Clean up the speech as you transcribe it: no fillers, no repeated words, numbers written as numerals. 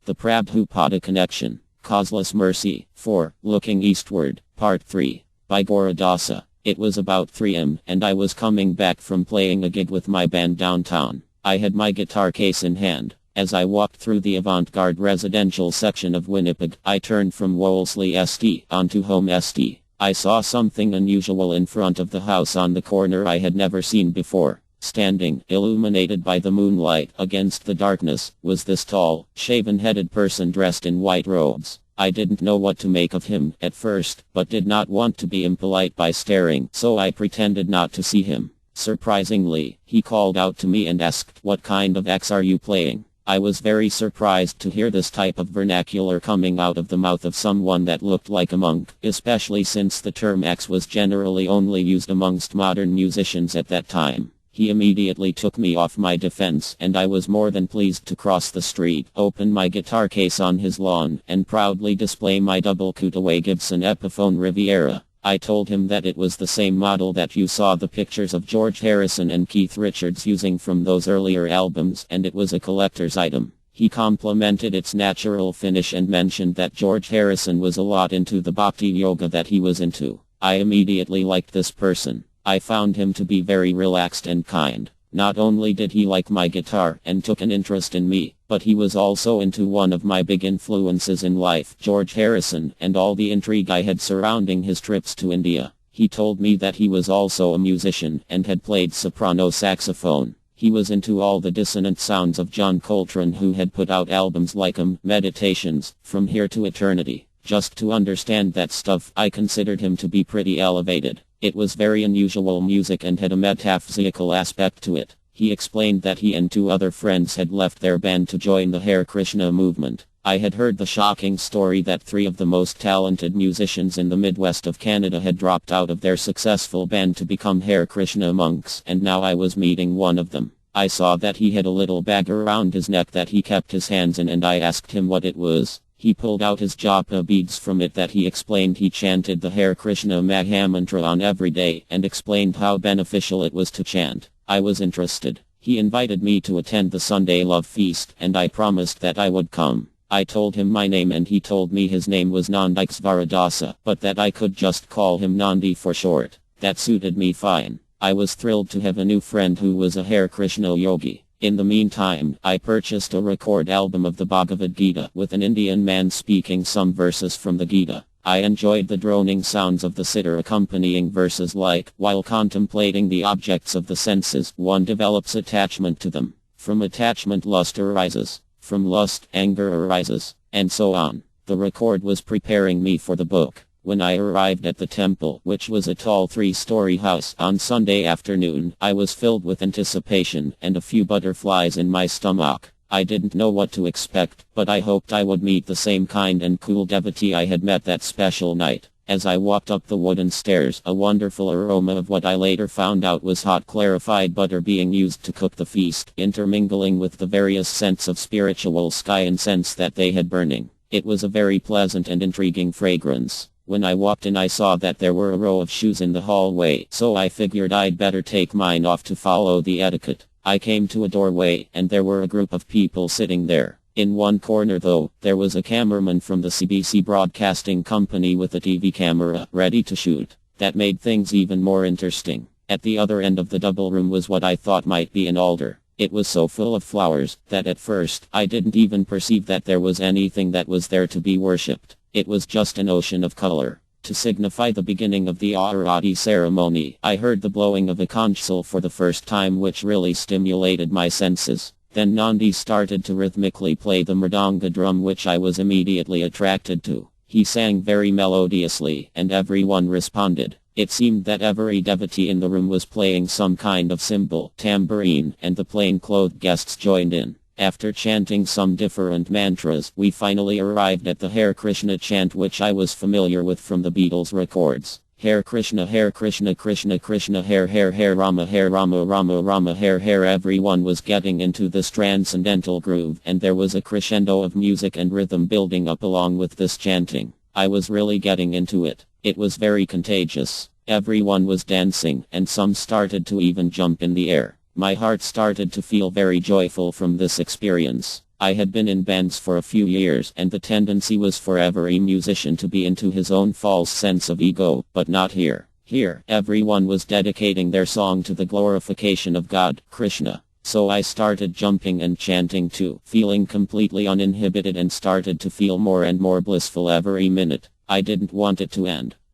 The Prabhupada Connection. Causeless Mercy. 4. Looking Eastward. Part 3. By Goradasa. It was about 3 am, and I was coming back from playing a gig with my band downtown. I had my guitar case in hand. As I walked through the avant-garde residential section of Winnipeg, I turned from Wolseley St. onto Home St. I saw something unusual in front of the house on the corner I had never seen before. Standing, illuminated by the moonlight against the darkness, was this tall, shaven-headed person dressed in white robes. I didn't know what to make of him at first, but did not want to be impolite by staring, so I pretended not to see him. Surprisingly, he called out to me and asked, "What kind of X are you playing?" I was very surprised to hear this type of vernacular coming out of the mouth of someone that looked like a monk, especially since the term X was generally only used amongst modern musicians at that time. He immediately took me off my defense, and I was more than pleased to cross the street, open my guitar case on his lawn, and proudly display my double cutaway Gibson Epiphone Riviera. I told him that it was the same model that you saw the pictures of George Harrison and Keith Richards using from those earlier albums, and it was a collector's item. He complimented its natural finish and mentioned that George Harrison was a lot into the bhakti yoga that he was into. I immediately liked this person. I found him to be very relaxed and kind. Not only did he like my guitar and took an interest in me, but he was also into one of my big influences in life, George Harrison, and all the intrigue I had surrounding his trips to India. He told me that he was also a musician and had played soprano saxophone. He was into all the dissonant sounds of John Coltrane, who had put out albums like Meditations, From Here to Eternity. Just to understand that stuff, I considered him to be pretty elevated. It was very unusual music and had a metaphysical aspect to it. He explained that he and 2 other friends had left their band to join the Hare Krishna movement. I had heard the shocking story that 3 of the most talented musicians in the Midwest of Canada had dropped out of their successful band to become Hare Krishna monks, and now I was meeting one of them. I saw that he had a little bag around his neck that he kept his hands in, and I asked him what it was. He pulled out his japa beads from it that he explained he chanted the Hare Krishna Mahamantra on every day, and explained how beneficial it was to chant. I was interested. He invited me to attend the Sunday Love Feast, and I promised that I would come. I told him my name, and he told me his name was Nandixvaradasa, but that I could just call him Nandi for short. That suited me fine. I was thrilled to have a new friend who was a Hare Krishna yogi. In the meantime, I purchased a record album of the Bhagavad Gita with an Indian man speaking some verses from the Gita. I enjoyed the droning sounds of the sitar accompanying verses like, while contemplating the objects of the senses, one develops attachment to them. From attachment lust arises. From lust anger arises. And so on. The record was preparing me for the book. When I arrived at the temple, which was a tall 3-story house, on Sunday afternoon, I was filled with anticipation and a few butterflies in my stomach. I didn't know what to expect, but I hoped I would meet the same kind and cool devotee I had met that special night. As I walked up the wooden stairs, a wonderful aroma of what I later found out was hot clarified butter being used to cook the feast, intermingling with the various scents of spiritual sky incense that they had burning. It was a very pleasant and intriguing fragrance. When I walked in, I saw that there were a row of shoes in the hallway, so I figured I'd better take mine off to follow the etiquette. I came to a doorway, and there were a group of people sitting there. In one corner though, there was a cameraman from the CBC Broadcasting Company with a TV camera, ready to shoot. That made things even more interesting. At the other end of the double room was what I thought might be an altar. It was so full of flowers, that at first, I didn't even perceive that there was anything that was there to be worshipped. It was just an ocean of color. To signify the beginning of the Aarati ceremony, I heard the blowing of a conch shell for the first time, which really stimulated my senses. Then Nandi started to rhythmically play the mridanga drum, which I was immediately attracted to. He sang very melodiously, and everyone responded. It seemed that every devotee in the room was playing some kind of cymbal, tambourine, and the plain-clothed guests joined in. After chanting some different mantras, we finally arrived at the Hare Krishna chant, which I was familiar with from the Beatles records. Hare Krishna, Krishna Krishna, Hare Rama, Rama Rama, Hare. Everyone was getting into this transcendental groove, and there was a crescendo of music and rhythm building up along with this chanting. I was really getting into it. It was very contagious. Everyone was dancing, and some started to even jump in the air. My heart started to feel very joyful from this experience. I had been in bands for a few years and the tendency was for every musician to be into his own false sense of ego, but not here. Here, everyone was dedicating their song to the glorification of God, Krishna. So I started jumping and chanting too, feeling completely uninhibited and started to feel more and more blissful every minute. I didn't want it to end.